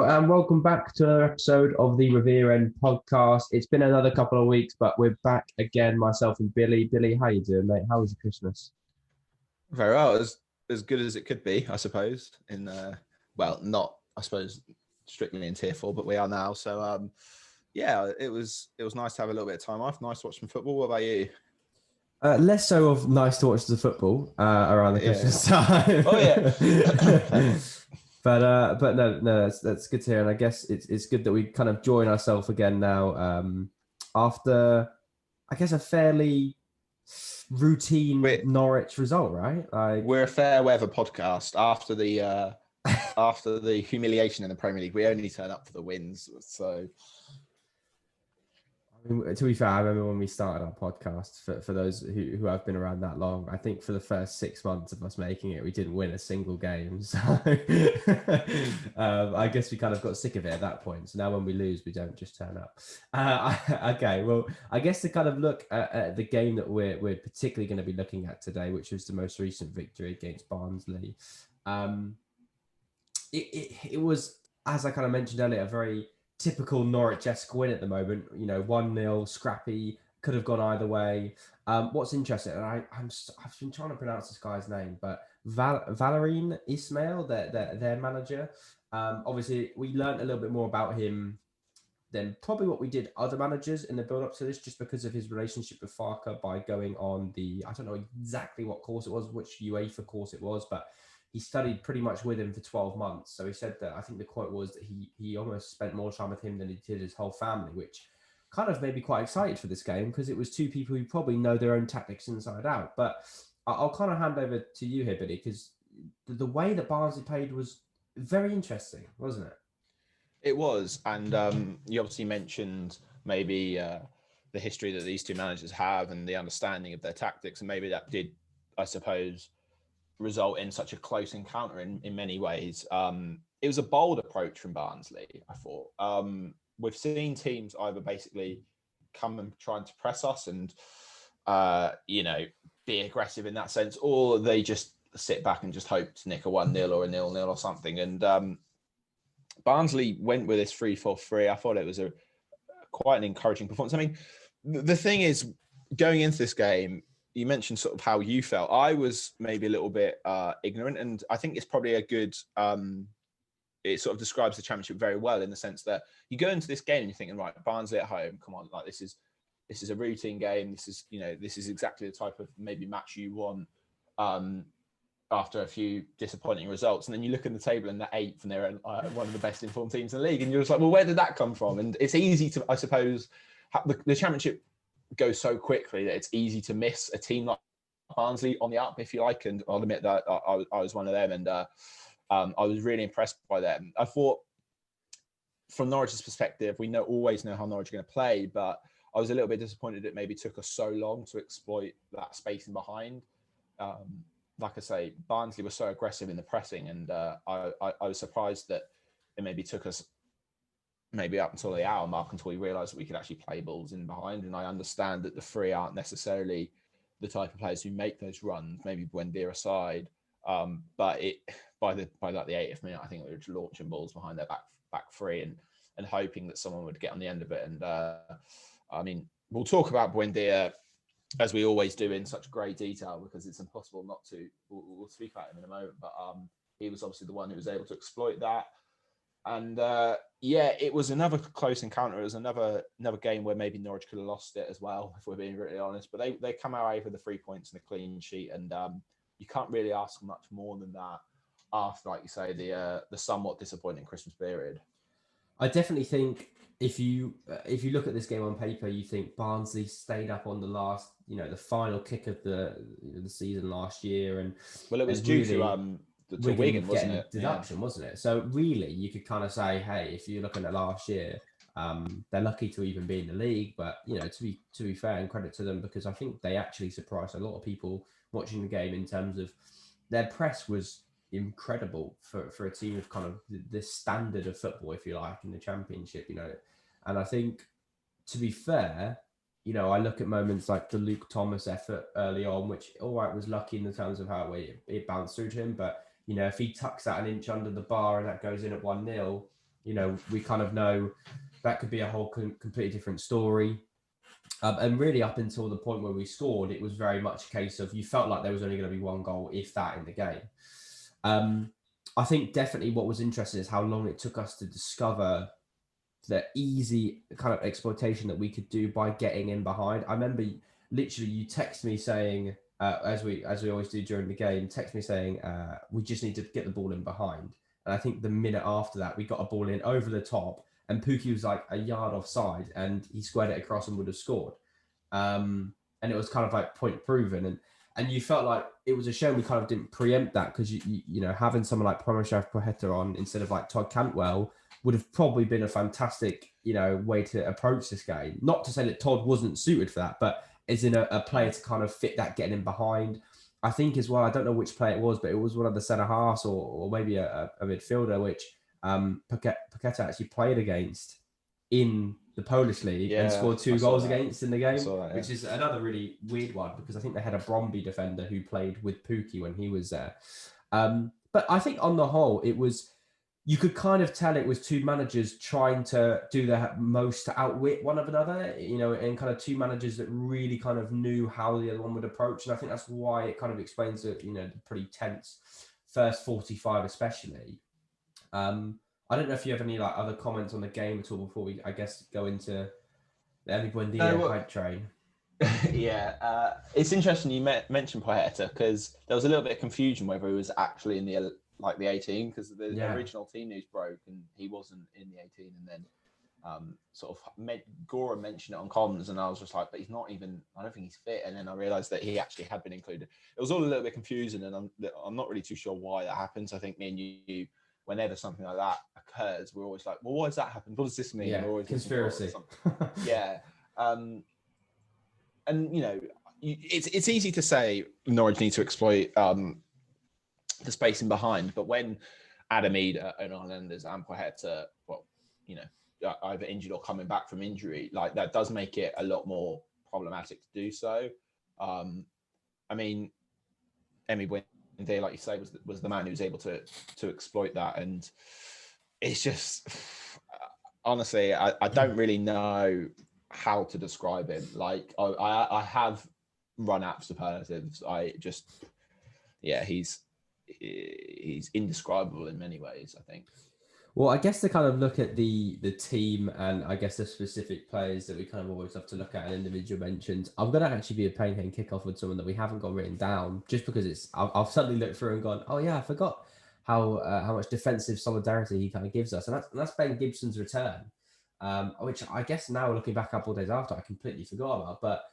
and welcome back to another episode of the Revere podcast. It's been another couple of weeks, but we're back again, myself and Billy. Billy, how you doing, mate? How was your Christmas? Very well, as good as it could be, I suppose. Not I suppose strictly in tier 4, but we are now. So yeah, it was nice to have a little bit of time off. Nice to watch some football. What about you? Less so of nice to watch the football around the Christmas time. Oh yeah. But no, that's good to hear, and I guess it's good that we kind of join ourselves again now after, I guess, a fairly routine Norwich result, right? We're a fair weather podcast after the humiliation in the Premier League. We only turn up for the wins, so. I mean, to be fair, I remember when we started our podcast, for those who have been around that long, I think for the first 6 months of us making it, we didn't win a single game. So I guess we kind of got sick of it at that point. So now when we lose, we don't just turn up. Okay, well, I guess to kind of look at the game that we're particularly going to be looking at today, which was the most recent victory against Barnsley. It was, as I kind of mentioned earlier, a very typical Norwich-esque win at the moment. 1-0, scrappy, could have gone either way. What's interesting, and I've been trying to pronounce this guy's name, but Valérien Ismaël, their manager. Obviously, we learned a little bit more about him than probably what we did other managers in the build-up to this, just because of his relationship with Farke by going on I don't know exactly what course it was, which UEFA course it was, but he studied pretty much with him for 12 months. So he said that, I think the quote was that he almost spent more time with him than he did his whole family, which kind of made me quite excited for this game because it was two people who probably know their own tactics inside out. But I'll kind of hand over to you here, Billy, because the way that Barnsley played was very interesting, wasn't it? It was. And you obviously mentioned maybe the history that these two managers have and the understanding of their tactics. And maybe that did, I suppose, result in such a close encounter in many ways. It was a bold approach from Barnsley, I thought. We've seen teams either basically come and trying to press us and, be aggressive in that sense, or they just sit back and just hope to nick a 1-0 or a 0-0 or something. And Barnsley went with this 3-4-3. I thought it was quite an encouraging performance. I mean, the thing is, going into this game, you mentioned sort of how you felt. I was maybe a little bit ignorant, and I think it's probably a good. It sort of describes the championship very well in the sense that you go into this game and you're thinking, right, Barnsley at home, come on, like this is a routine game. This is exactly the type of maybe match you want after a few disappointing results. And then you look at the table and they're 8th and they're one of the best informed teams in the league, and you're just like, well, where did that come from? And it's easy to, I suppose, the championship goes so quickly that it's easy to miss a team like Barnsley on the up, if you like. And I'll admit that I was one of them, and I was really impressed by them. I thought, from Norwich's perspective, we always know how Norwich are going to play, but I was a little bit disappointed it maybe took us so long to exploit that space in behind. Like I say, Barnsley was so aggressive in the pressing, and I was surprised that it maybe took us maybe up until the hour mark until we realised that we could actually play balls in behind. And I understand that the three aren't necessarily the type of players who make those runs, maybe Buendia aside. But by the 80th minute, I think we were just launching balls behind their back three and hoping that someone would get on the end of it. And I mean, we'll talk about Buendia as we always do in such great detail because it's impossible not to. We'll speak about him in a moment, but he was obviously the one who was able to exploit that. And it was another close encounter. It was another game where maybe Norwich could have lost it as well, if we're being really honest. But they come out with the 3 points and a clean sheet, and you can't really ask much more than that after, like you say, the somewhat disappointing Christmas period. I definitely think if you look at this game on paper, you think Barnsley stayed up on the last, the final kick of the season last year, and well, it was due to Wigan, wasn't it? Deduction, wasn't it? So really, you could kind of say, hey, if you're looking at last year, they're lucky to even be in the league. But to be fair and credit to them, because I think they actually surprised a lot of people watching the game in terms of their press was incredible for a team of kind of this standard of football, if you like, in the Championship. And I think, to be fair, I look at moments like the Luke Thomas effort early on, which all right was lucky in the terms of how it bounced through to him, but if he tucks that an inch under the bar and that goes in at 1-0, we kind of know that could be a whole completely different story. And really, up until the point where we scored, it was very much a case of you felt like there was only going to be one goal, if that, in the game. Um, I think definitely what was interesting is how long it took us to discover the easy kind of exploitation that we could do by getting in behind. I remember literally you text me saying, as we always do during the game, text me saying we just need to get the ball in behind. And I think the minute after that, we got a ball in over the top, and Pookie was like a yard offside, and he squared it across and would have scored. And it was kind of like point proven, and you felt like it was a shame we kind of didn't preempt that, because having someone like Promoshaf Poheta on instead of like Todd Cantwell would have probably been a fantastic way to approach this game. Not to say that Todd wasn't suited for that, but as in a player to kind of fit that getting in behind. I think as well, I don't know which player it was, but it was one of the centre halves or maybe a midfielder, which Paqueta actually played against in the Polish league and scored 2 goals against in the game, which is another really weird one, because I think they had a Bromby defender who played with Pookie when he was there. But I think on the whole, you could kind of tell it was two managers trying to do their most to outwit one another, and kind of two managers that really kind of knew how the other one would approach. And I think that's why it kind of explains the pretty tense first 45, especially. I don't know if you have any other comments on the game at all before we, I guess, go into the Emi Buendia hype train. Yeah, it's interesting you mentioned Poeta, because there was a little bit of confusion whether he was actually in the 18, because the original team news broke and he wasn't in the 18, and then Gora mentioned it on comms, and I was just like, but he's not even, I don't think he's fit. And then I realised that he actually had been included. It was all a little bit confusing, and I'm not really too sure why that happens. I think me and you, whenever something like that occurs, we're always like, well, why does that happen? What does this mean? Yeah, we're always conspiracy. Yeah. And it's easy to say Norwich need to exploit the space in behind, but when Adam Eder and Islanders and Poeta, either injured or coming back from injury, that does make it a lot more problematic to do so. I mean, Emi Buendia, like you say, was the man who was able to exploit that, and it's just honestly, I don't really know how to describe him. I have run out of superlatives. He's indescribable in many ways, I think. Well, I guess to kind of look at the team and I guess the specific players that we kind of always have to look at and individual mentions, I'm going to actually be a pain here and kick off with someone that we haven't got written down, just because I've suddenly looked through and gone, oh yeah, I forgot how much defensive solidarity he kind of gives us, and that's Ben Gibson's return, which I guess now looking back a couple of days after, I completely forgot about, but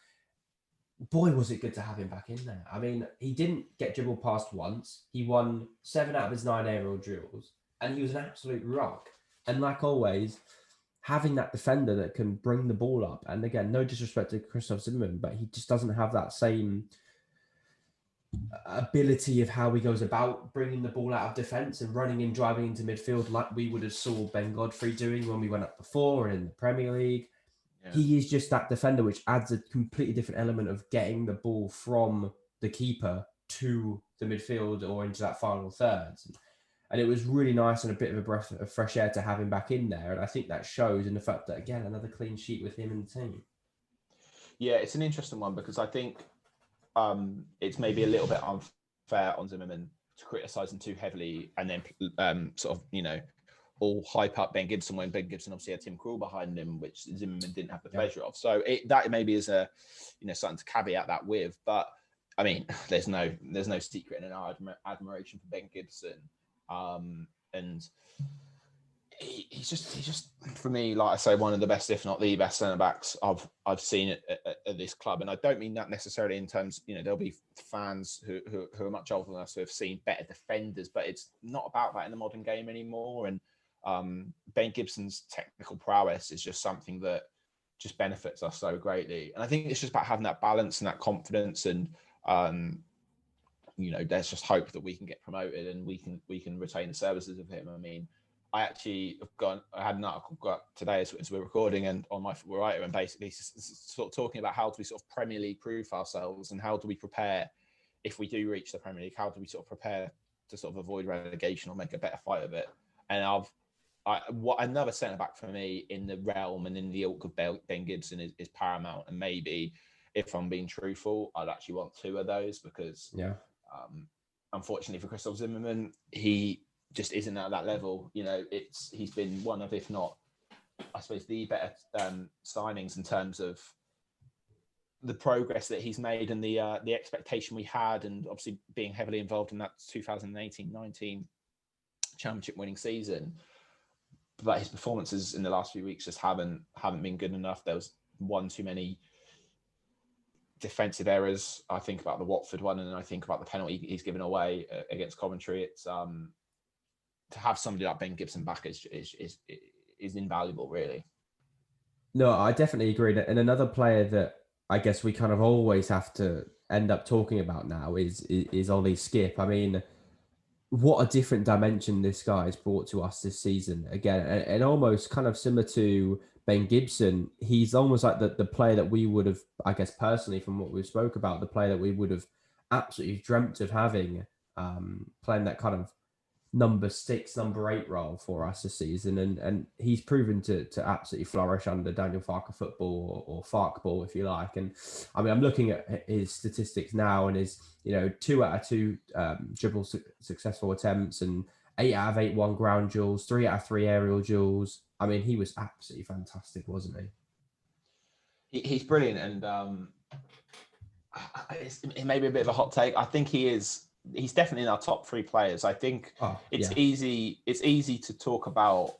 boy, was it good to have him back in there. I mean, he didn't get dribbled past once. He won 7 out of his 9 aerial drills, and he was an absolute rock. And like always, having that defender that can bring the ball up, and again, no disrespect to Christoph Zimmerman, but he just doesn't have that same ability of how he goes about bringing the ball out of defence and running and driving into midfield like we would have saw Ben Godfrey doing when we went up before and in the Premier League. Yeah. He is just that defender, which adds a completely different element of getting the ball from the keeper to the midfield or into that final third. And it was really nice and a bit of a breath of fresh air to have him back in there. And I think that shows in the fact that, again, another clean sheet with him in the team. Yeah, it's an interesting one, because I think it's maybe a little bit unfair on Zimmerman to criticise him too heavily and then all hype up Ben Gibson when Ben Gibson obviously had Tim Krul behind him, which Zimmerman didn't have the pleasure of. So that maybe is something to caveat that with. But I mean, there's no secret in our admiration for Ben Gibson, and he's just for me, like I say, one of the best, if not the best centre backs I've seen at this club. And I don't mean that necessarily in terms, there'll be fans who are much older than us who have seen better defenders, but it's not about that in the modern game anymore. And Ben Gibson's technical prowess is just something that just benefits us so greatly. And I think it's just about having that balance and that confidence, and there's just hope that we can get promoted and we can retain the services of him. I mean, I actually I had an article today as we're recording and on my Football Writer, and basically sort of talking about how do we sort of Premier League proof ourselves and how do we prepare if we do reach the Premier League, how do we sort of prepare to sort of avoid relegation or make a better fight of it. And another centre back for me in the realm and in the ilk of Ben Gibson is paramount. And maybe, if I'm being truthful, I'd actually want two of those because, unfortunately for Christoph Zimmerman, he just isn't at that level. You know, he's been one of, if not, I suppose, the better signings in terms of the progress that he's made and the expectation we had, and obviously being heavily involved in that 2018-19 championship winning season. But his performances in the last few weeks just haven't been good enough. There was one too many defensive errors. I think about the Watford one, and I think about the penalty he's given away against Coventry. It's to have somebody like Ben Gibson back is invaluable, really. No, I definitely agree. And another player that I guess we kind of always have to end up talking about now is Ollie Skip. I mean, what a different dimension this guy has brought to us this season. Again, and almost kind of similar to Ben Gibson, he's almost like the player that we would have, I guess personally, from what we spoke about, the player that we would have absolutely dreamt of having, playing that kind of number 6, number 8 role for us this season, and he's proven to absolutely flourish under Daniel Farke football or Farke ball, if you like. And I mean, I'm looking at his statistics now, and his 2 out of 2 dribble successful attempts, and 8 out of 8 1 ground duels, 3 out of 3 aerial duels. I mean, he was absolutely fantastic, wasn't he? He's brilliant, and it may be a bit of a hot take. I think he is. He's definitely in our top 3 players. I think it's easy. It's easy to talk about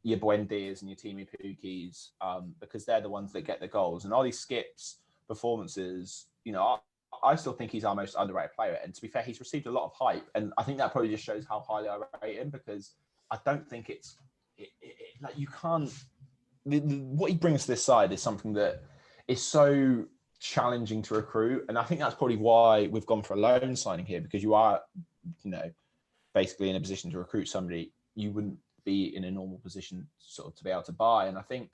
your Buendias and your Timu Pukis because they're the ones that get the goals. And Ollie Skip's performances, I still think he's our most underrated player. And to be fair, he's received a lot of hype, and I think that probably just shows how highly I rate him, because I don't think like you can't. What he brings to this side is something that is so challenging to recruit, and I think that's probably why we've gone for a loan signing here, because you are basically in a position to recruit somebody you wouldn't be in a normal position sort of to be able to buy. And I think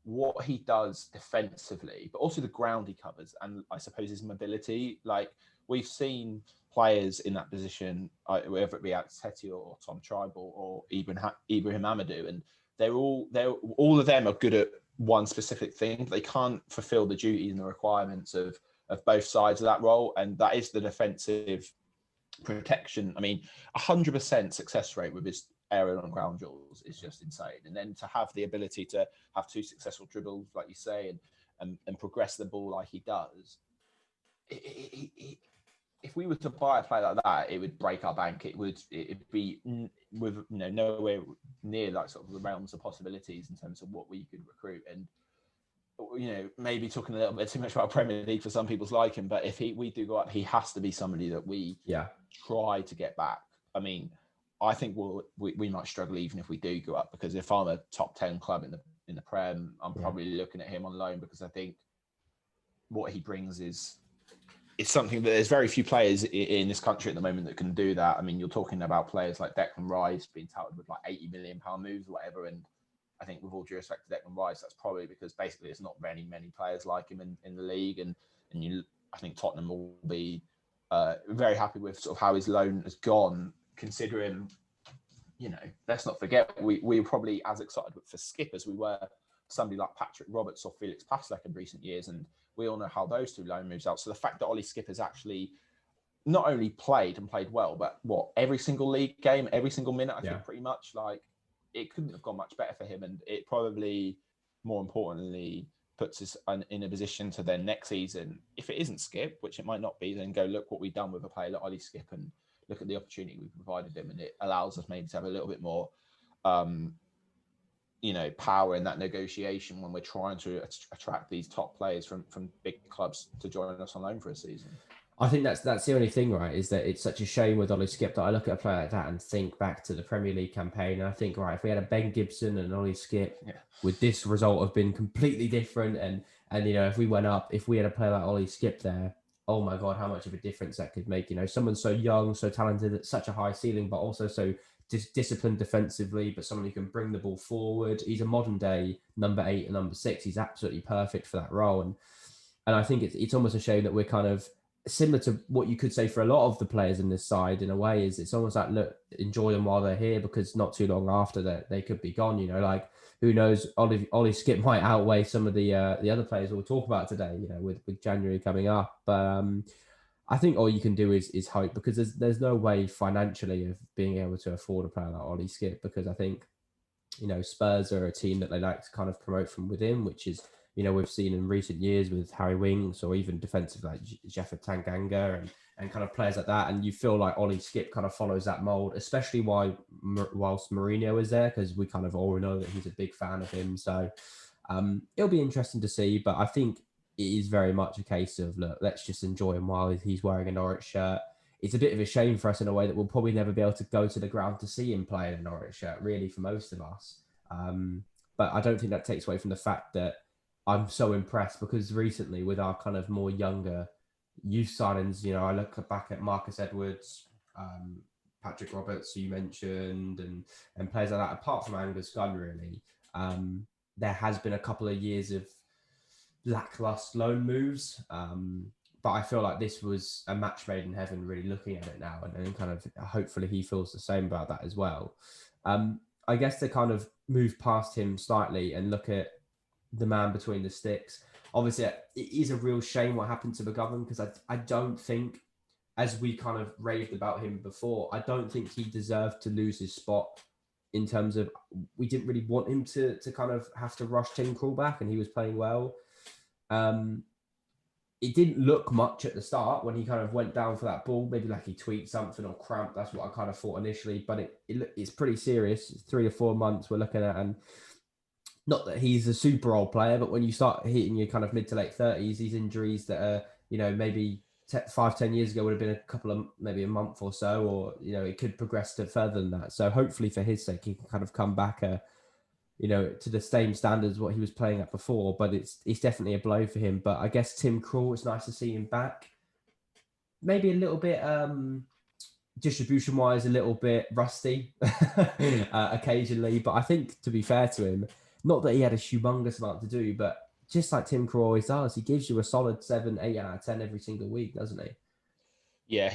what he does defensively, but also the ground he covers, and I suppose his mobility, like we've seen players in that position, whether it be Teti or Tom Tribal or Ibrahim Amadou, and they're all of them are good at one specific thing. They can't fulfill the duties and the requirements of both sides of that role, and that is the defensive protection. I mean, 100% success rate with his aerial and ground duels is just insane. And then to have the ability to have 2 successful dribbles, like you say, and progress the ball like he does, if we were to buy a player like that, it would break our bank. It'd be with nowhere near like sort of the realms of possibilities in terms of what we could recruit. And maybe talking a little bit too much about Premier League for some people's liking, but if we do go up, he has to be somebody that we try to get back. I mean, I think we might struggle even if we do go up, because if I'm a top 10 club in the Prem, I'm probably looking at him on loan, because I think what he brings is something that there's very few players in this country at the moment that can do that. I mean, you're talking about players like Declan Rice being touted with like £80 million moves or whatever, and I think with all due respect to Declan Rice, that's probably because basically there's not many players like him in the league, and I think Tottenham will be very happy with sort of how his loan has gone, considering let's not forget we were probably as excited for Skip as we were somebody like Patrick Roberts or Felix Pasleck in recent years, and we all know how those 2 loan moves out. So the fact that Ollie Skip has actually not only played well, but every single league game, every single minute, I think pretty much, like it couldn't have gone much better for him. And it probably, more importantly, puts us in a position to then next season, if it isn't Skip, which it might not be, then go look what we've done with a player like Ollie Skip and look at the opportunity we provided him. And it allows us maybe to have a little bit more power in that negotiation when we're trying to attract these top players from big clubs to join us on loan for a season. I think that's the only thing, right, is that it's such a shame with Ollie Skip that I look at a player like that and think back to the Premier League campaign, and I think, right, if we had a Ben Gibson and Ollie Skip, would this result have been completely different? And if we went up, if we had a player like Ollie Skip there, oh my God, how much of a difference that could make. Someone so young, so talented, at such a high ceiling, but also so disciplined defensively, but someone who can bring the ball forward. He's a modern day number 8 and number 6. He's absolutely perfect for that role. And I think it's almost a shame that we're kind of similar to what you could say for a lot of the players in this side in a way, is it's almost like, look, enjoy them while they're here, because not too long after that they could be gone. Like who knows, Ollie Skip might outweigh some of the other players we'll talk about today, with January coming up. But I think all you can do is hope, because there's no way financially of being able to afford a player like Ollie Skip, because I think Spurs are a team that they like to kind of promote from within, which is, we've seen in recent years with Harry Winks, or even defensive like Jeffer Tanganga and kind of players like that. And you feel like Ollie Skip kind of follows that mold, especially whilst Mourinho is there, because we kind of all know that he's a big fan of him. So it'll be interesting to see. But I think it is very much a case of, look, let's just enjoy him while he's wearing a Norwich shirt. It's a bit of a shame for us in a way that we'll probably never be able to go to the ground to see him play in a Norwich shirt, really, for most of us. But I don't think that takes away from the fact that I'm so impressed, because recently with our kind of more younger youth signings, I look back at Marcus Edwards, Patrick Roberts, who you mentioned, and players like that, apart from Angus Gunn, really. There has been a couple of years of lackluster loan moves. But I feel like this was a match made in heaven, really looking at it now, and then kind of hopefully he feels the same about that as well. I guess to kind of move past him slightly and look at the man between the sticks. Obviously, it is a real shame what happened to McGovern, because I don't think, as we kind of raved about him before, I don't think he deserved to lose his spot, in terms of, we didn't really want him to kind of have to rush Tim Krul back, and he was playing well. It didn't look much at the start when he kind of went down for that ball. Maybe like he tweaked something or cramped. That's what I kind of thought initially. But it's pretty serious. It's 3 to 4 months we're looking at. And not that he's a super old player, but when you start hitting your kind of mid to late 30s, these injuries that are, maybe 5-10 years ago would have been a couple of, maybe a month or so, or, it could progress to further than that. So hopefully for his sake, he can kind of come back to the same standards what he was playing at before. But it's definitely a blow for him. But I guess Tim Krul, it's nice to see him back. Maybe a little bit distribution wise, a little bit rusty occasionally. But I think, to be fair to him, not that he had a humongous amount to do, but just like Tim Krul always does, he gives you a solid 7-8 out of 10 every single week, doesn't he? Yeah,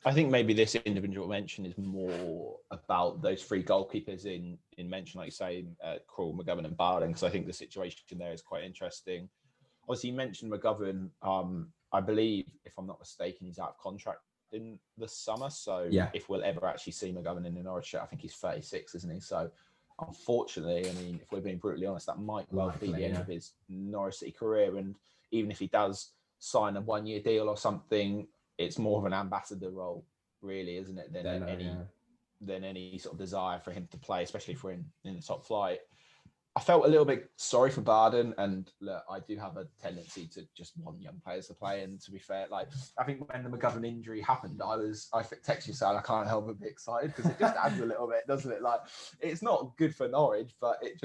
I think maybe this individual mention is more about those three goalkeepers in mention, like you say, Krul, McGovern and Barden, because I think the situation there is quite interesting. Obviously, you mentioned McGovern. I believe, if I'm not mistaken, he's out of contract in the summer. So yeah, if we'll ever actually see McGovern in the Norwich shirt, I think he's 36, isn't he? So unfortunately, I mean, if we're being brutally honest, that might well be the end of his Norwich City career. And even if he does sign a 1-year deal or something, it's more of an ambassador role, really, isn't it, than any sort of desire for him to play, especially if we're in the top flight. I felt a little bit sorry for Barden, and look, I do have a tendency to just want young players to play. And to be fair, like, I think when the McGovern injury happened, I texted you saying I can't help but be excited, because it just adds a little bit, doesn't it? Like, it's not good for Norwich, but it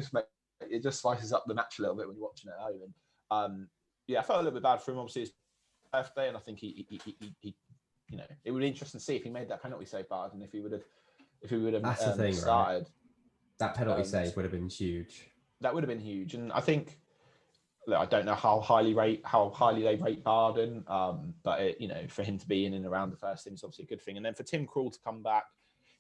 just spices up the match a little bit when you're watching it at home. And I felt a little bit bad for him. Obviously, his birthday, and I think he it would be interesting to see if he made that penalty save, Barden, if he would have that's the thing, started. Right? That penalty save would have been huge. That would have been huge, and I think, look, I don't know how highly they rate Barden, but for him to be in and around the first team is obviously a good thing. And then for Tim Krul to come back,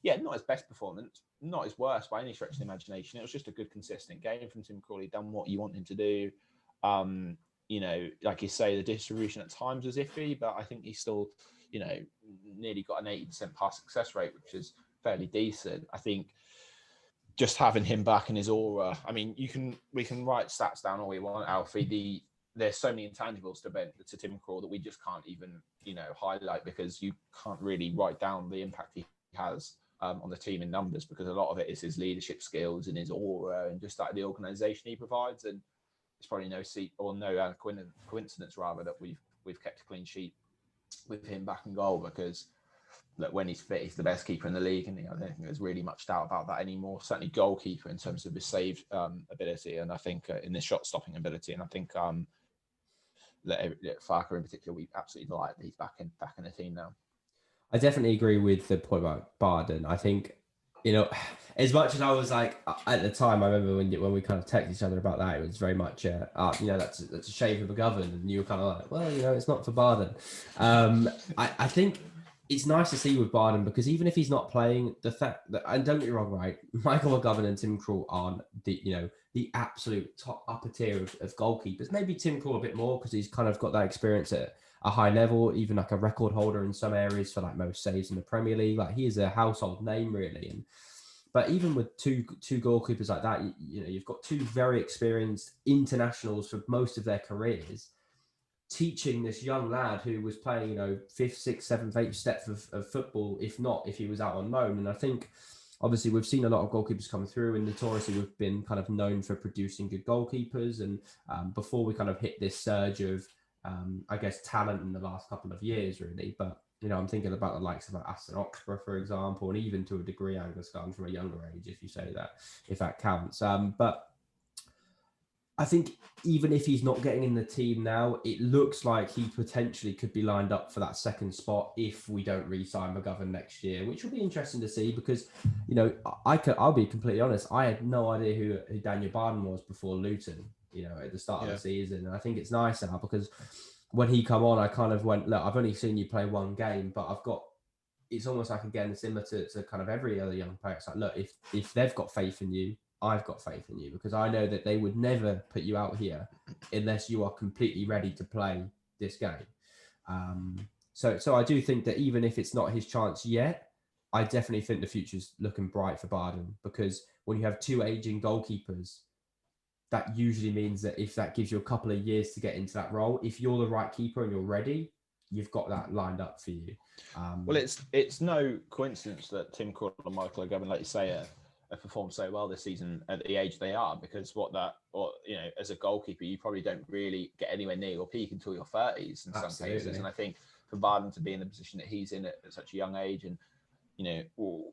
not his best performance, not his worst by any stretch of the imagination. It was just a good, consistent game from Tim Krul. He'd done what you want him to do. Like you say, the distribution at times was iffy, but I think he still, nearly got an 80% pass success rate, which is fairly decent. I think just having him back in his aura. I mean, we can write stats down all we want, Alfie. There's so many intangibles to Tim Krul that we just can't even, highlight, because you can't really write down the impact he has on the team in numbers, because a lot of it is his leadership skills and his aura and just like the organisation he provides. And it's probably no coincidence rather that we've kept a clean sheet with him back in goal, because look, when he's fit, he's the best keeper in the league, and I don't think there's really much doubt about that anymore. Certainly goalkeeper in terms of his save ability, and I think in his shot stopping ability, and I think Farker in particular, we absolutely delight that he's back in the team now. I definitely agree with the point about Barden. I think you know, as much as I was like at the time, I remember when we kind of texted each other about that, it was very much, you know, that's a shame for McGovern, and you were kind of like, well, you know, it's not for Barden. I think it's nice to see with Barden because even if he's not playing, the fact that, and don't get me wrong, right, Michael McGovern and Tim Krul aren't the absolute top upper tier of goalkeepers. Maybe Tim Krul a bit more because he's kind of got that experience at a high level, even like a record holder in some areas for like most saves in the Premier League. Like he is a household name really, and but even with two goalkeepers like that, you know, you've got two very experienced internationals for most of their careers teaching this young lad who was playing, you know, fifth, sixth, seventh, eighth step of football, if he was out on loan. And I think obviously we've seen a lot of goalkeepers come through, and notoriously we've been kind of known for producing good goalkeepers. And before we kind of hit this surge of, I guess, talent in the last couple of years, really. But you know, I'm thinking about the likes of like Aston Oxborough, for example, and even to a degree Angus Gunn from a younger age, if you say that, if that counts. But I think even if he's not getting in the team now, it looks like he potentially could be lined up for that second spot if we don't re-sign McGovern next year, which will be interesting to see because, you know, I'll be completely honest, I had no idea who Daniel Barden was before Luton, you know, at the start of the season. And I think it's nice now because when he come on, I kind of went, look, I've only seen you play one game, but it's almost like, again, similar to kind of every other young player. It's like, look, if they've got faith in you, I've got faith in you because I know that they would never put you out here unless you are completely ready to play this game. So I do think that even if it's not his chance yet, I definitely think the future's looking bright for Barden because when you have two aging goalkeepers, that usually means that if that gives you a couple of years to get into that role, if you're the right keeper and you're ready, you've got that lined up for you. Well, it's no coincidence that Tim Krul and Michael McGovern, like you say, have performed so well this season at the age they are. Because you know, as a goalkeeper, you probably don't really get anywhere near your peak until your 30s in some cases. And I think for Barden to be in the position that he's in at such a young age, and you know,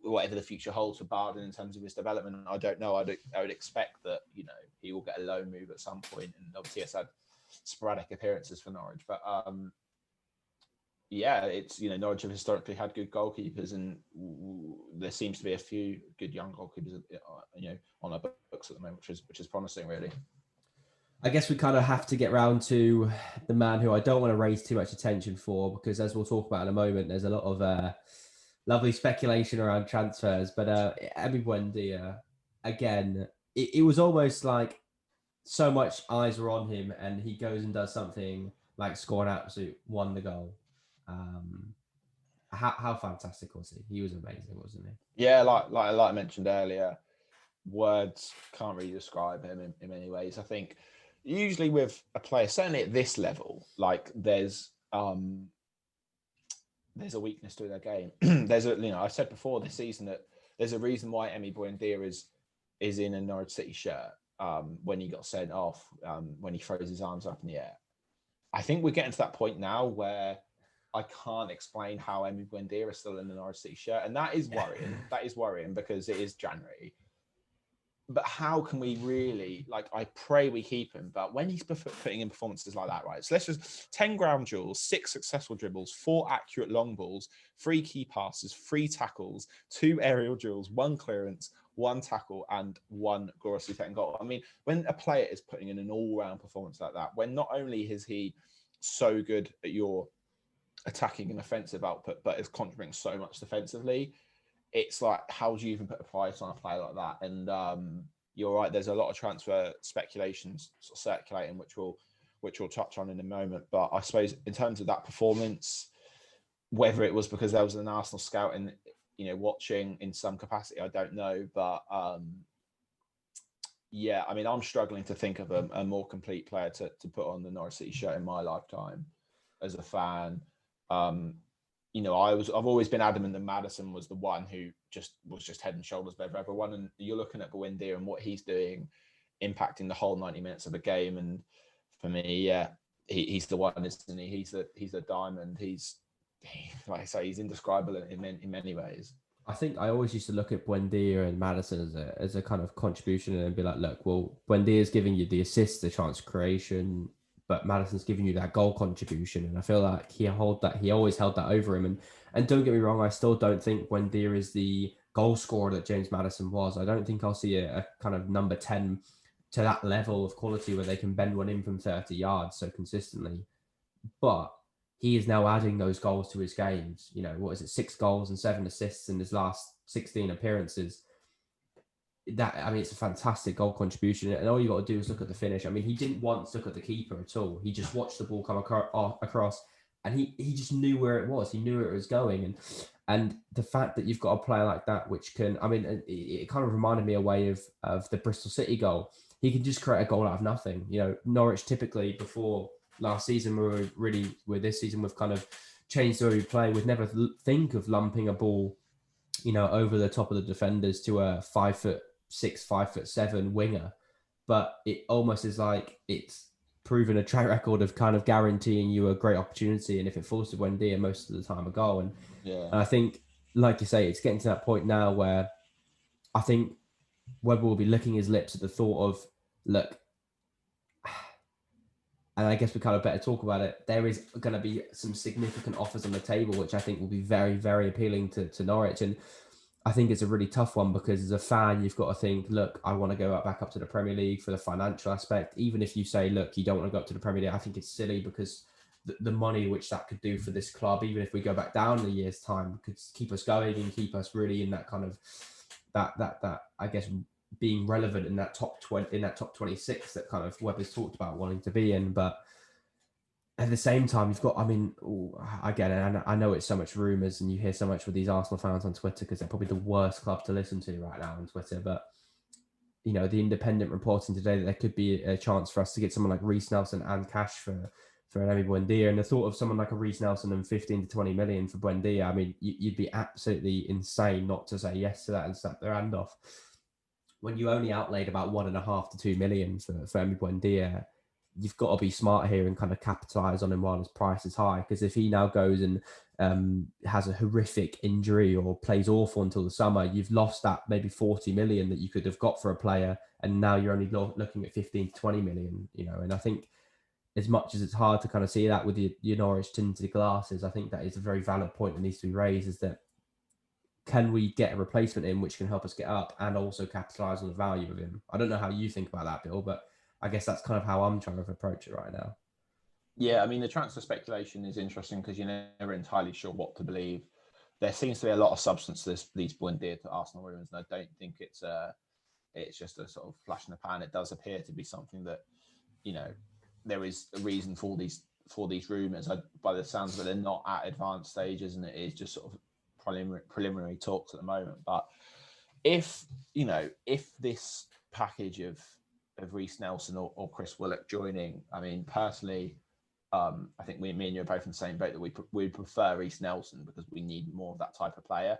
whatever the future holds for Barden in terms of his development, I don't know. I would expect that, you know, he will get a loan move at some point, and obviously has had sporadic appearances for Norwich, but yeah, it's, you know, Norwich have historically had good goalkeepers, and there seems to be a few good young goalkeepers, you know, on our books at the moment, which is promising, really. I guess we kind of have to get round to the man who I don't want to raise too much attention for, because as we'll talk about in a moment, there's a lot of lovely speculation around transfers. But Emi Buendia, again, it was almost like so much eyes were on him, and he goes and does something like score an absolute wonder goal. How fantastic was he? He was amazing, wasn't he? Yeah, like I mentioned earlier, words can't really describe him in many ways. I think usually with a player, certainly at this level, like there's a weakness to their game. I said before this season that there's a reason why Emi Buendia is in a Norwich City shirt when he got sent off, when he throws his arms up in the air. I think we're getting to that point now where I can't explain how Emi Buendia is still in the Norwich City shirt, and that is worrying. That is worrying because it is January. But how can we really, like, I pray we keep him, but when he's putting in performances like that, right? So let's just 10 ground duels, 6 successful dribbles, 4 accurate long balls, 3 key passes, 3 tackles, 2 aerial duels, 1 clearance, 1 tackle, and 1 gloriously taken goal. I mean, when a player is putting in an all-round performance like that, when not only is he so good at your attacking and offensive output, but is contributing so much defensively, it's like, how do you even put a price on a player like that? And you're right, there's a lot of transfer speculations sort of circulating, which we'll touch on in a moment. But I suppose in terms of that performance, whether it was because there was an Arsenal scout in, you know, watching in some capacity, I don't know. But yeah, I mean, I'm struggling to think of a more complete player to put on the Norwich City shirt in my lifetime as a fan. You know, I've always been adamant that Maddison was the one who was just head and shoulders above everyone. And you're looking at Buendia and what he's doing, impacting the whole 90 minutes of a game. And for me, yeah, he's the one, isn't he? He's a diamond. Like I say, he's indescribable in many ways. I think I always used to look at Buendia and Maddison as a kind of contribution and be like, look, well, Buendia's giving you the assist, the chance creation, but Maddison's giving you that goal contribution. And I feel like he always held that over him. And don't get me wrong, I still don't think Buendia is the goal scorer that James Maddison was. I don't think I'll see a kind of number 10 to that level of quality where they can bend one in from 30 yards so consistently. But he is now adding those goals to his games. You know, what is it, 6 goals and 7 assists in his last 16 appearances. That, I mean, it's a fantastic goal contribution, and all you got to do is look at the finish. I mean, he didn't once look at the keeper at all. He just watched the ball come across, and he just knew where it was. He knew where it was going, and the fact that you've got a player like that, which can, I mean, it kind of reminded me a way of the Bristol City goal. He can just create a goal out of nothing. You know, Norwich typically before last season with this season we've kind of changed the way we play. We'd never think of lumping a ball, you know, over the top of the defenders to a 5'6", 5'7" winger, but it almost is like it's proven a track record of kind of guaranteeing you a great opportunity, and if it falls to Buendia, most of the time a goal. And I think, like you say, it's getting to that point now where I think Webber will be licking his lips at the thought of, look, and I guess we kind of better talk about it. There is going to be some significant offers on the table, which I think will be very, very appealing to Norwich. And I think it's a really tough one because as a fan, you've got to think, look, I want to go back up to the Premier League for the financial aspect. Even if you say, look, you don't want to go up to the Premier League, I think it's silly because the money which that could do for this club, even if we go back down in a year's time, could keep us going and keep us really in that kind of that I guess being relevant in that top 20, in that top 26 that kind of Webber's talked about wanting to be in. But at the same time, you've got, I mean, I get it. And I know it's so much rumours and you hear so much with these Arsenal fans on Twitter because they're probably the worst club to listen to right now on Twitter. But, you know, the Independent reporting today that there could be a chance for us to get someone like Reece Nelson and cash for Emi Buendia. And the thought of someone like a Reece Nelson and 15 to 20 million for Buendia, I mean, you'd be absolutely insane not to say yes to that and snap their hand off. When you only outlaid about 1.5 to 2 million for Emi Buendia, you've got to be smart here and kind of capitalize on him while his price is high. Because if he now goes and has a horrific injury or plays awful until the summer, you've lost that maybe 40 million that you could have got for a player, and now you're only looking at 15 to 20 million. You know, and I think as much as it's hard to kind of see that with your Norwich tinted glasses, I think that is a very valid point that needs to be raised. Is that can we get a replacement in which can help us get up and also capitalize on the value of him? I don't know how you think about that, Bill, but I guess that's kind of how I'm trying to approach it right now. Yeah, I mean, the transfer speculation is interesting because you're never entirely sure what to believe. There seems to be a lot of substance to these Buendia to Arsenal rumours, and I don't think it's just a sort of flash in the pan. It does appear to be something that, you know, there is a reason for these rumours. By the sounds of it, they're not at advanced stages, and it is just sort of preliminary talks at the moment. But if this package of Reece Nelson or Chris Willock joining, I mean, personally, I think me and you are both in the same boat that we prefer Reece Nelson because we need more of that type of player.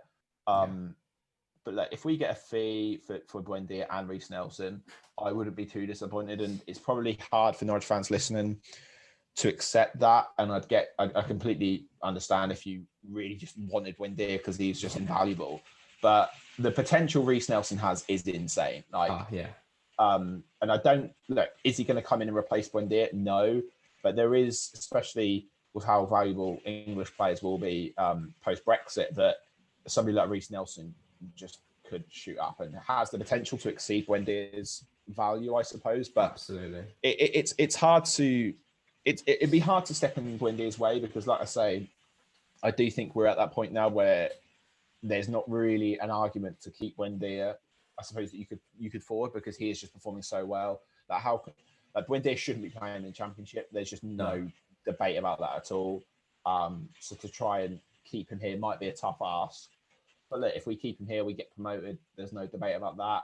But like, if we get a fee for Buendia and Reece Nelson, I wouldn't be too disappointed. And it's probably hard for Norwich fans listening to accept that. And I completely understand if you really just wanted Buendia because he's just invaluable. But the potential Reece Nelson has is insane. And I don't look, is he going to come in and replace Buendia? No. But there is, especially with how valuable English players will be post-Brexit, that somebody like Reece Nelson just could shoot up and has the potential to exceed Buendia's value, I suppose. But absolutely, it's hard to it'd be hard to step in Buendia's way because, like I say, I do think we're at that point now where there's not really an argument to keep Buendia. I suppose that you could forward because he is just performing so well that Buendia shouldn't be playing in the Championship. There's just no debate about that at all. So to try and keep him here might be a tough ask. But look, if we keep him here, we get promoted. There's no debate about that.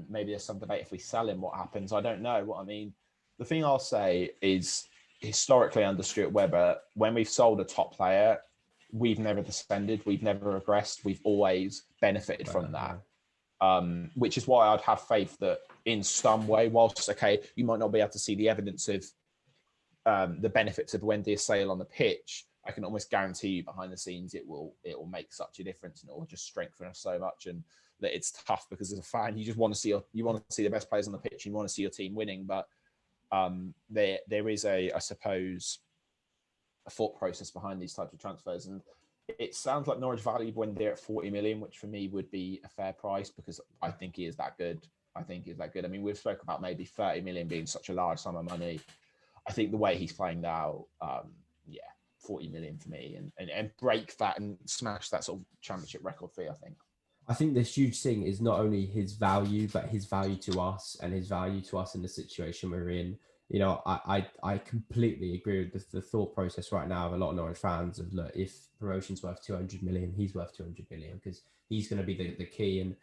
Maybe there's some debate if we sell him, what happens? I don't know. What I mean, the thing I'll say is historically under Stuart Webber, when we've sold a top player, we've never descended. We've never regressed. We've always benefited from that. Which is why I'd have faith that in some way, whilst, okay, you might not be able to see the evidence of the benefits of Buendia's sale on the pitch, I can almost guarantee you behind the scenes it will make such a difference and it will just strengthen us so much. And that it's tough because as a fan, you just want to see the best players on the pitch. You want to see your team winning, but there is I suppose, a thought process behind these types of transfers. And It sounds like Norwich valued when they're at 40 million, which for me would be a fair price because I think he is that good. I think he's that good. I mean, we've spoken about maybe 30 million being such a large sum of money. I think the way he's playing now, yeah, 40 million for me, and break that and smash that sort of championship record fee, I think. I think this huge thing is not only his value, but his value to us and his value to us in the situation we're in. You know, I completely agree with the thought process right now of a lot of Norwich fans of, look, if promotion's worth 200 million, he's worth 200 million because he's going to be the key. And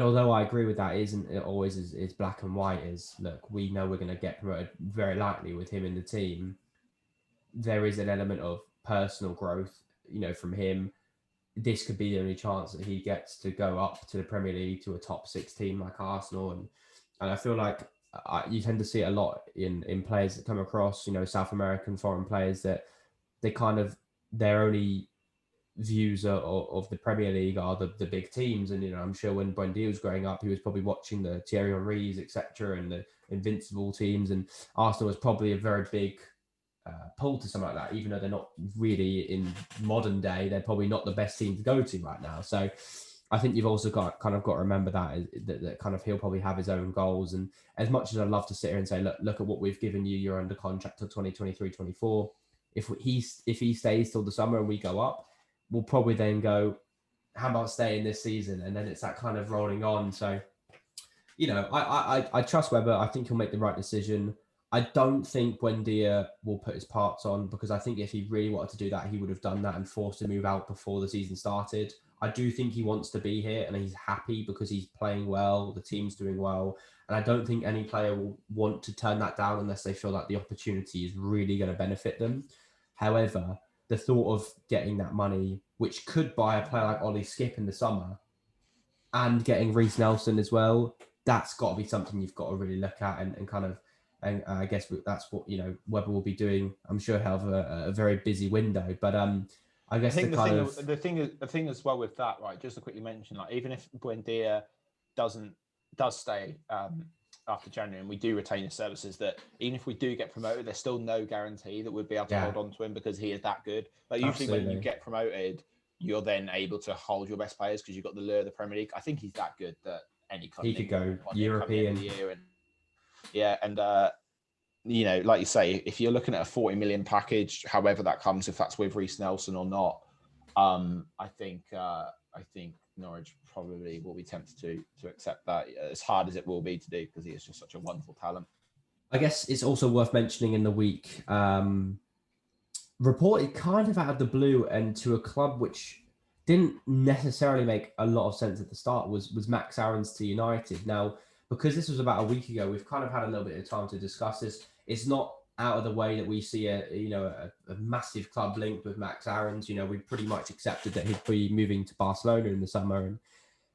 although I agree with that, isn't it always is black and white? Is, look, we know we're going to get promoted very likely with him in the team. There is an element of personal growth, you know, from him. This could be the only chance that he gets to go up to the Premier League to a top 6 team like Arsenal, and I feel like you tend to see it a lot in players that come across, you know, South American foreign players, that they kind of, their only views of the Premier League are the big teams. And, you know, I'm sure when Buendia was growing up, he was probably watching the Thierry Henrys, etc., and the invincible teams, and Arsenal was probably a very big pull to something like that, even though they're not really in modern day, they're probably not the best team to go to right now. So I think you've also got to remember that kind of he'll probably have his own goals. And as much as I'd love to sit here and say, look at what we've given you, you're under contract till 2023-24. If he stays till the summer and we go up, we'll probably then go, how about staying this season? And then it's that kind of rolling on. So, you know, I trust Webber. I think he'll make the right decision. I don't think Buendia will put his parts on, because I think if he really wanted to do that, he would have done that and forced to move out before the season started. I do think he wants to be here and he's happy because he's playing well, the team's doing well. And I don't think any player will want to turn that down unless they feel like the opportunity is really going to benefit them. However, the thought of getting that money, which could buy a player like Ollie Skip in the summer, and getting Reece Nelson as well, that's got to be something you've got to really look at and kind of, and I guess that's what, you know, Webber will be doing. I'm sure he'll have a very busy window, but I guess I think the thing as well with that, right? Just to quickly mention, like, even if Buendia does stay after January and we do retain his services, that even if we do get promoted, there's still no guarantee that we'll be able to hold on to him because he is that good. Like, usually when you get promoted, you're then able to hold your best players because you've got the lure of the Premier League. I think he's that good that any club, he could go European. And you know, like you say, if you're looking at a 40 million package, however that comes, if that's with Reece Nelson or not, I think Norwich probably will be tempted to accept that, as hard as it will be to do, because he is just such a wonderful talent. I guess it's also worth mentioning in the week, reported kind of out of the blue and to a club which didn't necessarily make a lot of sense at the start, was Max Aarons to United. Now, because this was about a week ago, we've kind of had a little bit of time to discuss this. It's not out of the way that we see a massive club linked with Max Aarons. You know, we pretty much accepted that he'd be moving to Barcelona in the summer, and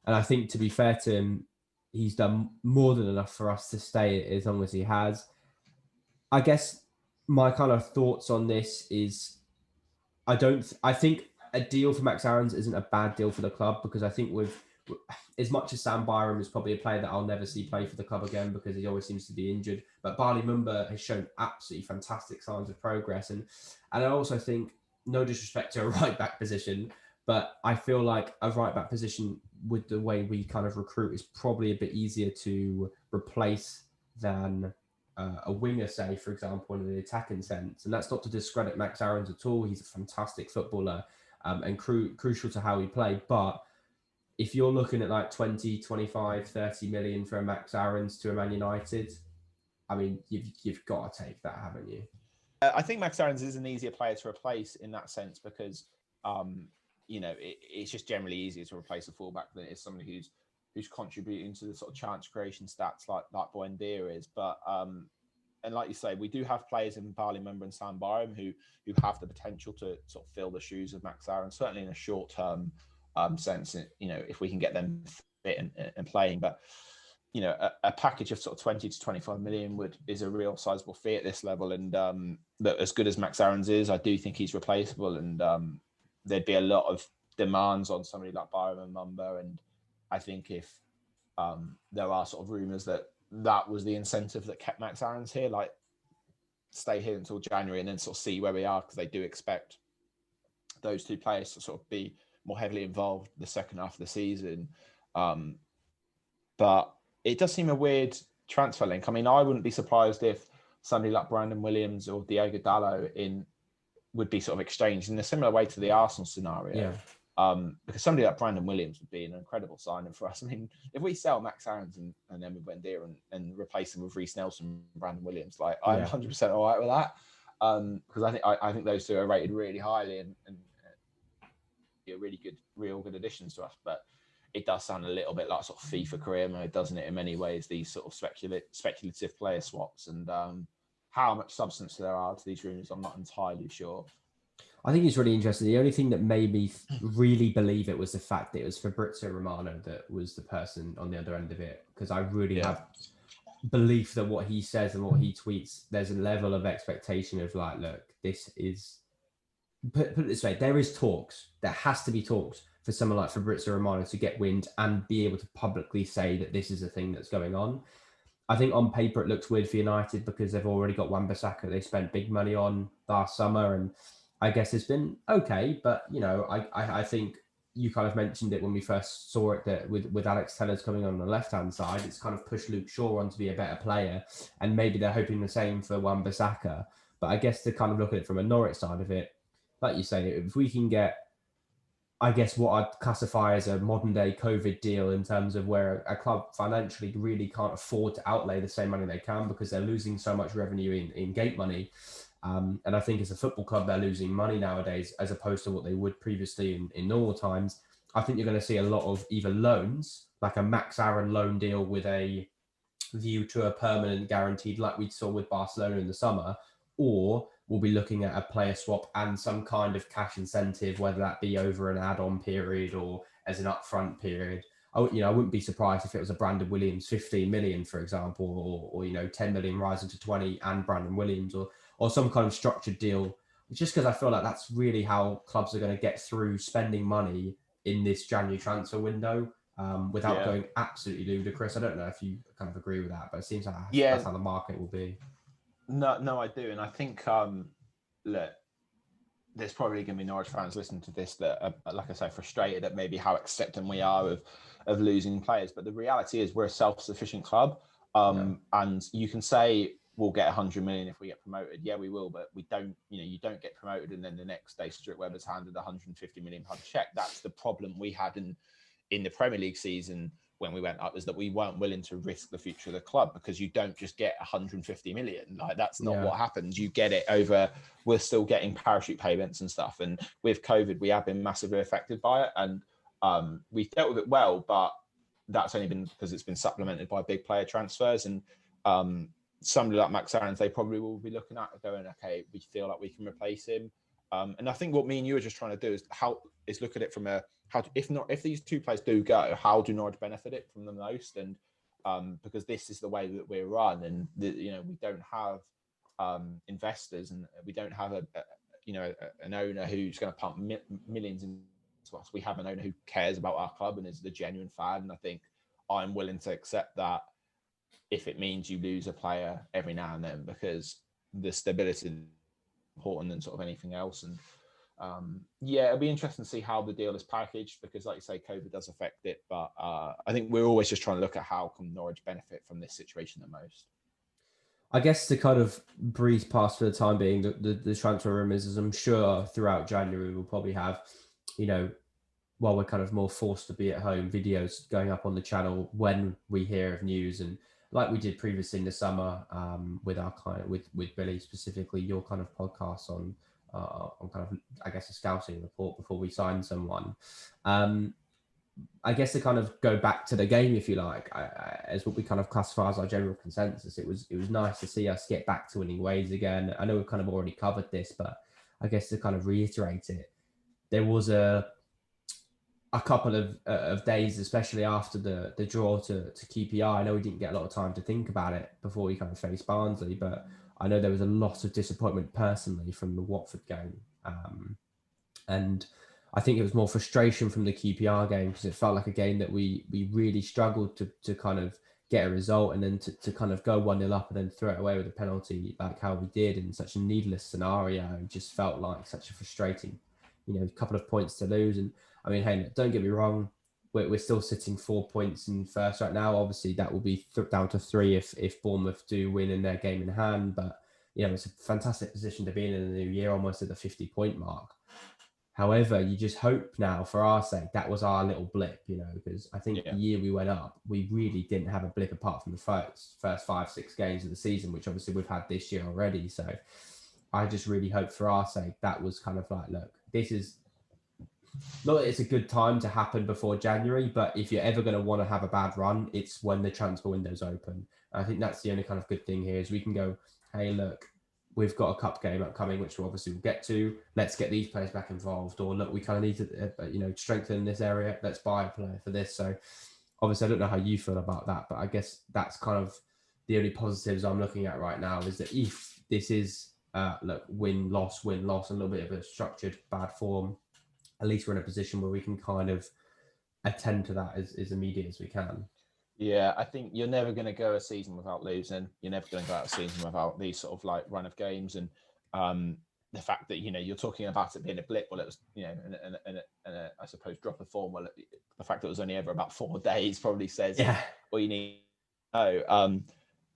I think, to be fair to him, he's done more than enough for us to stay as long as he has. I guess my kind of thoughts on this is, I think a deal for Max Aarons isn't a bad deal for the club, because I think with as much as Sam Byram is probably a player that I'll never see play for the club again because he always seems to be injured, but Barley Mumba has shown absolutely fantastic signs of progress. And I also think, no disrespect to a right back position, but I feel like a right back position with the way we kind of recruit is probably a bit easier to replace than a winger, say, for example, in the attacking sense. And that's not to discredit Max Aarons at all. He's a fantastic footballer and crucial to how we play. But if you're looking at like 20, 25, 30 million for a Max Aarons to a Man United, I mean, you've got to take that, haven't you? I think Max Aarons is an easier player to replace in that sense because, you know, it's just generally easier to replace a fullback than it is somebody who's contributing to the sort of chance creation stats like Buendia is. But and like you say, we do have players in Barley Mumba and Sam Byram who have the potential to sort of fill the shoes of Max Aarons, certainly in a short term sense. You know, if we can get them fit and playing, but you know, a package of sort of 20 to 25 million is a real sizable fee at this level. And that, as good as Max Aarons is, I do think he's replaceable, and there'd be a lot of demands on somebody like Byram and Mumba. And I think if there are sort of rumours that was the incentive that kept Max Aarons here, like stay here until January and then sort of see where we are, because they do expect those two players to sort of be more heavily involved the second half of the season. But it does seem a weird transfer link. I mean, I wouldn't be surprised if somebody like Brandon Williams or Diogo Dalot would be sort of exchanged in a similar way to the Arsenal scenario. Yeah. Because somebody like Brandon Williams would be an incredible signing for us. I mean, if we sell Max Aarons and then we went there and replace him with Reece Nelson and Brandon Williams, like I'm 100% all right with that. Because I think those two are rated really highly and really good, real good additions to us. But it does sound a little bit like sort of FIFA career mode, doesn't it? In many ways, these sort of speculative player swaps, and how much substance there are to these rumours, I'm not entirely sure. I think it's really interesting. The only thing that made me really believe it was the fact that it was Fabrizio Romano that was the person on the other end of it, because I really have belief that what he says and what he tweets, there's a level of expectation of like, look, this is, put it this way, there is talks. There has to be talks for someone like Fabrizio Romano to get wind and be able to publicly say that this is a thing that's going on. I think on paper it looks weird for United because they've already got Wan-Bissaka they spent big money on last summer, and I guess it's been okay. But I think you kind of mentioned it when we first saw it, that with Alex Tellers coming on the left-hand side, it's kind of pushed Luke Shaw on to be a better player, and maybe they're hoping the same for Wan-Bissaka. But I guess to kind of look at it from a Norwich side of it, like you say, if we can get, I guess, what I'd classify as a modern day COVID deal in terms of where a club financially really can't afford to outlay the same money they can because they're losing so much revenue in gate money. And I think as a football club, they're losing money nowadays as opposed to what they would previously in normal times. I think you're going to see a lot of either loans, like a Max Aaron loan deal with a view to a permanent guaranteed, like we saw with Barcelona in the summer, or we'll be looking at a player swap and some kind of cash incentive, whether that be over an add-on period or as an upfront period. I wouldn't be surprised if it was a Brandon Williams 15 million, for example, or 10 million rising to 20 and Brandon Williams, or some kind of structured deal. Just because I feel like that's really how clubs are going to get through spending money in this January transfer window without going absolutely ludicrous. I don't know if you kind of agree with that, but it seems like that's how the market will be. No, I do. And I think, look, there's probably going to be Norwich fans listening to this that are, like I say, frustrated at maybe how accepting we are of losing players. But the reality is we're a self-sufficient club. And you can say we'll get 100 million if we get promoted. Yeah, we will, but we don't, you don't get promoted and then the next day Stuart Webber's handed a 150 million pound check. That's the problem we had in the Premier League season when we went up, is that we weren't willing to risk the future of the club, because you don't just get 150 million. Like, that's not what happens. You get it over, we're still getting parachute payments and stuff. And with COVID, we have been massively affected by it. And we've dealt with it well, but that's only been because it's been supplemented by big player transfers. And somebody like Max Aarons, they probably will be looking at it going, okay, we feel like we can replace him. And I think what me and you are just trying to do is look at it from if these two players do go, how do Norwich benefit it from the most? And because this is the way that we're run, and we don't have investors, and we don't have an owner who's going to pump millions into us. We have an owner who cares about our club and is the genuine fan. And I think I'm willing to accept that if it means you lose a player every now and then, because the stability is important than sort of anything else. And it'll be interesting to see how the deal is packaged, because like you say, COVID does affect it. But I think we're always just trying to look at how can Norwich benefit from this situation the most. I guess to kind of breeze past for the time being, the transfer rumours, as I'm sure throughout January we'll probably have, while we're kind of more forced to be at home, videos going up on the channel when we hear of news. And like we did previously in the summer with our client, with Billy specifically, your kind of podcast on kind of, I guess, a scouting report before we sign someone. I guess to kind of go back to the game, if you like, as what we kind of classify as our general consensus, it was nice to see us get back to winning ways again. I know we've kind of already covered this, but I guess to kind of reiterate it, there was a couple of days, especially after the draw to QPR. I know we didn't get a lot of time to think about it before we kind of faced Barnsley, but I know there was a lot of disappointment personally from the Watford game. And I think it was more frustration from the QPR game, because it felt like a game that we really struggled to kind of get a result, and then to kind of go 1-0 up and then throw it away with a penalty like how we did in such a needless scenario. It just felt like such a frustrating, a couple of points to lose. And I mean, hey, don't get me wrong, we're still sitting 4 points in first right now. Obviously, that will be down to 3 if Bournemouth do win in their game in hand. But it's a fantastic position to be in the new year, almost at the 50-point mark. However, you just hope now, for our sake, that was our little blip, because I think the year we went up, we really didn't have a blip apart from the first 5-6 games of the season, which obviously we've had this year already. So I just really hope, for our sake, that was kind of like, look, this is not that it's a good time to happen before January, but if you're ever going to want to have a bad run, it's when the transfer window's open. And I think that's the only kind of good thing here is we can go, hey, look, we've got a cup game upcoming, which we'll obviously get to. Let's get these players back involved. Or look, we kind of need to, strengthen this area. Let's buy a player for this. So obviously, I don't know how you feel about that, but I guess that's kind of the only positives I'm looking at right now is that if this is, look, win, loss, a little bit of a structured bad form, at least we're in a position where we can kind of attend to that as immediate as we can. Yeah, I think you're never going to go a season without losing. You're never going to go out a season without these sort of like run of games. And the fact that, you're talking about it being a blip, well, it was, I suppose, drop of form. Well, the fact that it was only ever about 4 days probably says all you need to know.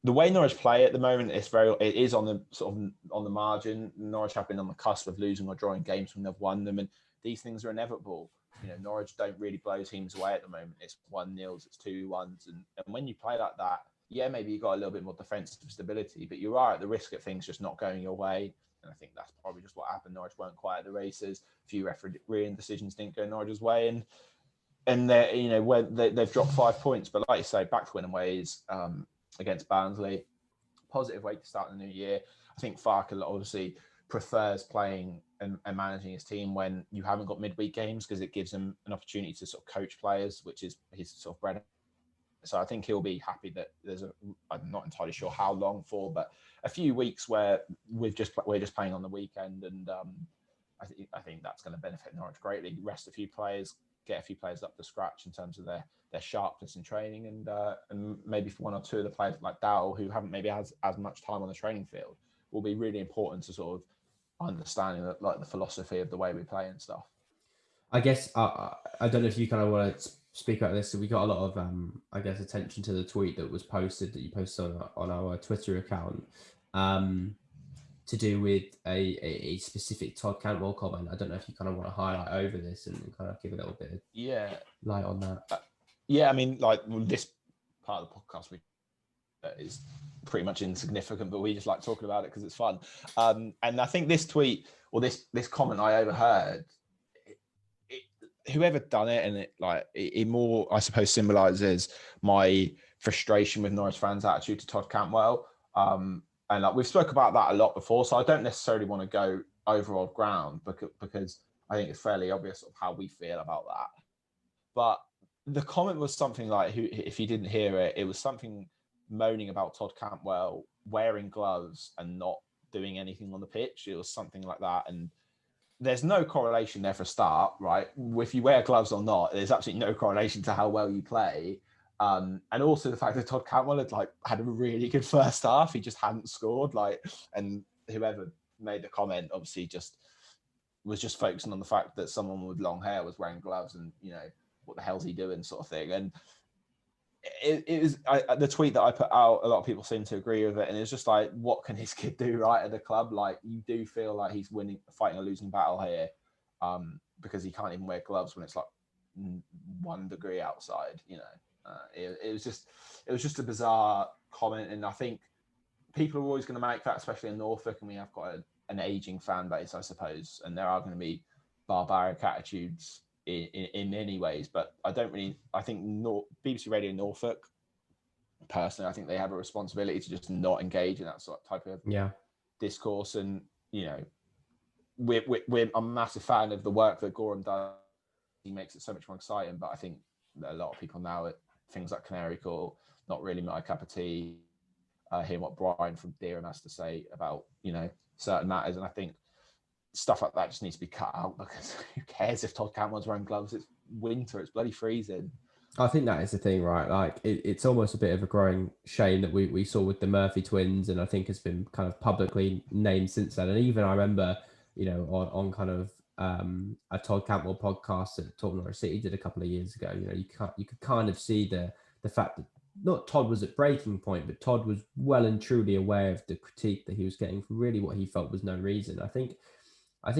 The way Norwich play at the moment it is on the sort of on the margin. Norwich have been on the cusp of losing or drawing games when they've won them. And these things are inevitable. Norwich don't really blow teams away at the moment. It's 1-0s, it's 2-1s. And when you play like that, maybe you got a little bit more defensive stability, but you are at the risk of things just not going your way. And I think that's probably just what happened. Norwich weren't quite at the races. A few refereeing decisions didn't go Norwich's way. And they're, where they've dropped 5 points. But like you say, back to winning ways against Barnsley. Positive way to start the new year. I think Farke obviously prefers playing and managing his team when you haven't got midweek games because it gives him an opportunity to sort of coach players, which is his sort of bread. So I think he'll be happy that I'm not entirely sure how long for, but a few weeks where we're just playing on the weekend, and I think that's going to benefit Norwich greatly. Rest a few players, get a few players up to scratch in terms of their sharpness in training, and maybe for 1 or 2 of the players like Dowell who haven't maybe had as much time on the training field will be really important to sort of understanding that, like, the philosophy of the way we play and stuff. I guess I don't know if you kind of want to speak about this. So we got a lot of I guess attention to the tweet that was posted that you posted on our Twitter account to do with a specific Todd Cantwell comment. I don't know if you kind of want to highlight over this and kind of give a little bit of light on that. I mean, like, this part of the podcast is pretty much insignificant, but we just like talking about it because it's fun. And I think this tweet or this comment I overheard, whoever done it, and it more, I suppose, symbolises my frustration with Norwich fans' attitude to Todd Cantwell. And like we've spoke about that a lot before, so I don't necessarily want to go over old ground because I think it's fairly obvious of how we feel about that. But the comment was something like, if you didn't hear it, it was something moaning about Todd Cantwell wearing gloves and not doing anything on the pitch. It was something like that. And there's no correlation there for a start, right? If you wear gloves or not, there's absolutely no correlation to how well you play. And also the fact that Todd Cantwell had a really good first half. He just hadn't scored. And whoever made the comment obviously was just focusing on the fact that someone with long hair was wearing gloves and, what the hell's he doing, sort of thing. And it was the tweet that I put out, a lot of people seem to agree with it, and it's just like, what can his kid do right at the club? Like, you do feel like he's fighting a losing battle here, because he can't even wear gloves when it's like 1 degree outside. It was just a bizarre comment, and I think people are always going to make that, especially in Norfolk, and we have got an aging fan base, I suppose, and there are going to be barbaric attitudes in many ways, but I think BBC Radio Norfolk, personally, I think they have a responsibility to just not engage in that sort of type of discourse. And we're a massive fan of the work that Gorham does. He makes it so much more exciting, but I think that a lot of people now at things like Canary Call, not really my cup of tea. Hearing what Brian from Deerham has to say about certain matters, and I think stuff like that just needs to be cut out, because who cares if Todd Cantwell's wearing gloves? It's winter, it's bloody freezing. I think that is the thing, right? Like, it's almost a bit of a growing shame that we saw with the Murphy twins, and I think it's been kind of publicly named since then. And even I remember, on kind of a Todd Cantwell podcast that Talk Norwich City did a couple of years ago. You know, you could kind of see the fact that not Todd was at breaking point, but Todd was well and truly aware of the critique that he was getting for really what he felt was no reason. I think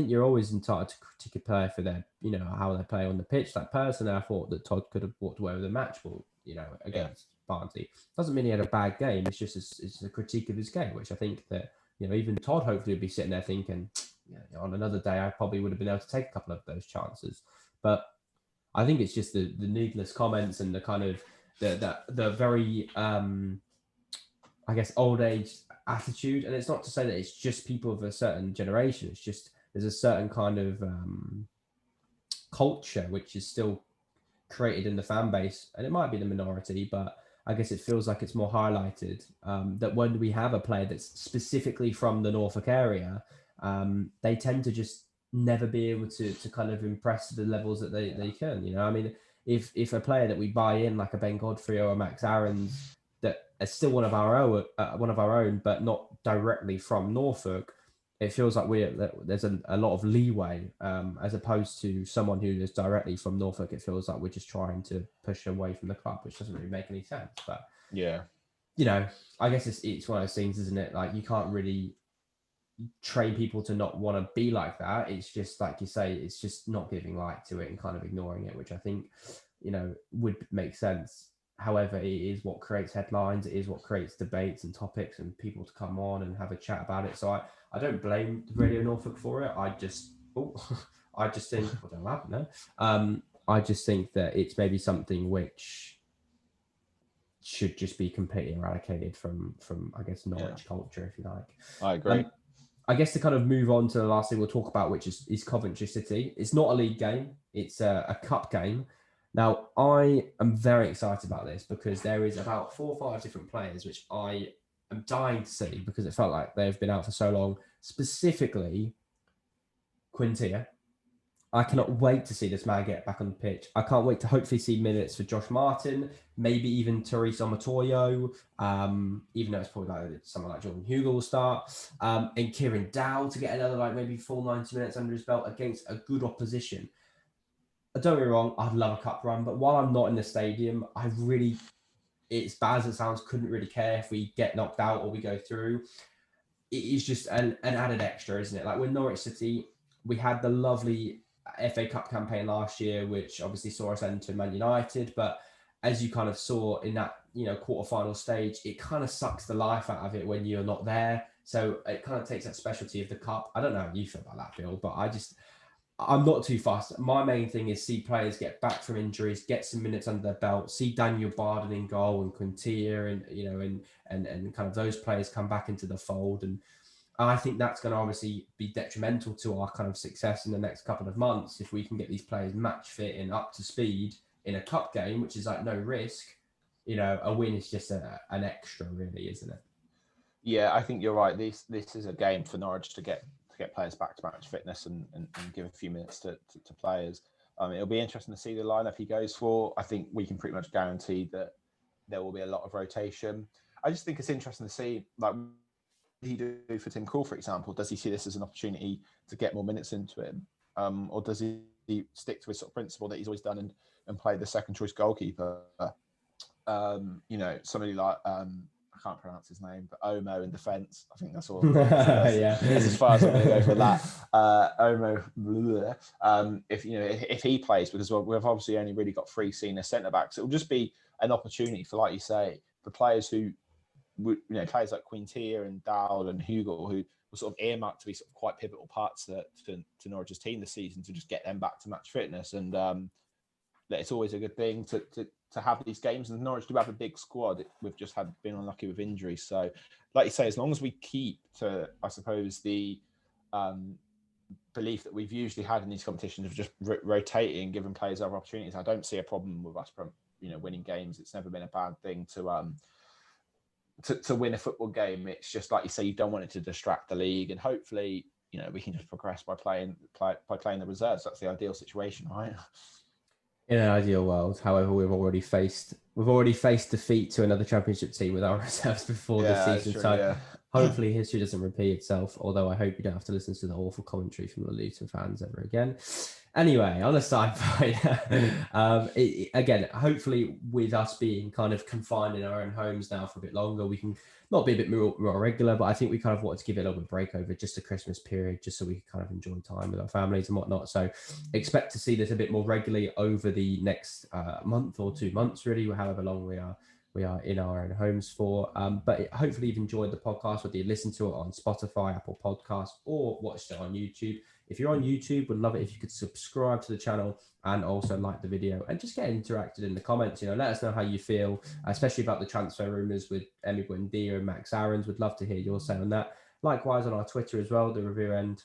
you're always entitled to critique a player for their, you know, how they play on the pitch. Like personally, I thought that Todd could have walked away with a match ball, you know, against Barnsley. Doesn't mean he had a bad game. It's just it's a critique of his game, which I think that, you know, even Todd hopefully would be sitting there thinking, yeah, on another day, I probably would have been able to take a couple of those chances. But I think it's just the needless comments and the kind of the very I guess old age attitude. And it's not to say that it's just people of a certain generation. It's just there's a certain kind of culture which is still created in the fan base, and it might be the minority, but I guess it feels like it's more highlighted that when we have a player that's specifically from the Norfolk area, they tend to just never be able to kind of impress the levels that they can. You know, I mean, if a player that we buy in like a Ben Godfrey or a Max Aarons that is still one of our own, but not directly from Norfolk, it feels like there's a lot of leeway as opposed to someone who is directly from Norfolk. It feels like we're just trying to push away from the club, which doesn't really make any sense. But yeah, you know, I guess it's one of those things, isn't it? Like you can't really train people to not want to be like that. It's just like you say, it's just not giving light to it and kind of ignoring it, which I think, you know, would make sense. However, it is what creates headlines. It is what creates debates and topics and people to come on and have a chat about it. So I don't blame Radio Norfolk for it. I just I just think I don't know what happened there. I just think that it's maybe something which should just be completely eradicated from I guess Norwich culture, if you like. I agree. I guess to kind of move on to the last thing we'll talk about, which is Coventry City. It's not a league game; it's a cup game. Now, I am very excited about this because there is about 4 or 5 different players which I am dying to see because it felt like they've been out for so long. Specifically, Quintia. I cannot wait to see this man get back on the pitch. I can't wait to hopefully see minutes for Josh Martin, maybe even Therese Amatoyo, even though it's probably like someone like Jordan Hugo will start, and Kieran Dow to get another like maybe full 90 minutes under his belt against a good opposition. Don't get me wrong, I'd love a cup run, but while I'm not in the stadium, I really, it's bad as it sounds, couldn't really care if we get knocked out or we go through. It is just an added extra, isn't it? Like with Norwich City, we had the lovely FA Cup campaign last year, which obviously saw us enter Man United. But as you kind of saw in that, you know, quarterfinal stage, it kind of sucks the life out of it when you're not there. So it kind of takes that specialty of the cup. I don't know how you feel about that, Bill, but I'm not too fast. My main thing is see players get back from injuries, get some minutes under their belt, see Daniel Barden in goal and Quintia and, you know, and kind of those players come back into the fold. And I think that's going to obviously be detrimental to our kind of success in the next couple of months if we can get these players match fit and up to speed in a cup game, which is like no risk. You know, a win is just an extra, really, isn't it? Yeah, I think you're right. This is a game for Norwich to get players back to match fitness and give a few minutes to players. It'll be interesting to see the lineup he goes for. I think we can pretty much guarantee that there will be a lot of rotation. I just think it's interesting to see, like, what he do for Tim Krul, for example? Does he see this as an opportunity to get more minutes into him? Or does he stick to his sort of principle that he's always done and play the second choice goalkeeper? You know, somebody like I can't pronounce his name, but Omo in defence. I think that's all. That's as far as I'm going to go for that. Omo, if he plays, because we've obviously only really got 3 senior centre backs, it will just be an opportunity for, like you say, for players who, you know, players like Quintia and Dowd and Hugo, who were sort of earmarked to be sort of quite pivotal parts to Norwich's team this season, to just get them back to match fitness. And that it's always a good thing to have these games. And Norwich do have a big squad. We've just been unlucky with injuries. So, like you say, as long as we keep to, I suppose, the belief that we've usually had in these competitions of just rotating, giving players other opportunities, I don't see a problem with us, you know, winning games. It's never been a bad thing to win a football game. It's just like you say, you don't want it to distract the league, and hopefully, you know, we can just progress by playing the reserves. That's the ideal situation, right? In an ideal world, however, we've already faced defeat to another championship team with our reserves before this season. True, so yeah. Hopefully history doesn't repeat itself, although I hope you don't have to listen to the awful commentary from the Luton fans ever again. Anyway, on a side point, again, hopefully with us being kind of confined in our own homes now for a bit longer, we can not be a bit more regular, but I think we kind of wanted to give it a little bit of break over just the Christmas period, just so we can kind of enjoy time with our families and whatnot. So expect to see this a bit more regularly over the next month or 2 months, really, however long we are in our own homes for. But hopefully you've enjoyed the podcast, whether you listen to it on Spotify, Apple Podcasts, or watched it on YouTube. If you're on YouTube, we'd love it if you could subscribe to the channel and also like the video and just get interacted in the comments. Let us know how you feel, especially about the transfer rumours with Emi Buendia and Max Aarons. We'd love to hear your say on that. Likewise on our Twitter as well, the Revere End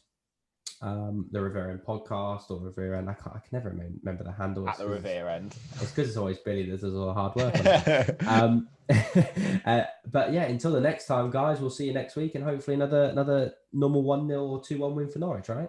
podcast or Revere End. I can never remember the handle. At the Revere End. It's because it's always Billy that does all the hard work on it. But yeah, until the next time, guys, we'll see you next week and hopefully another normal 1-0 or 2-1 win for Norwich, right?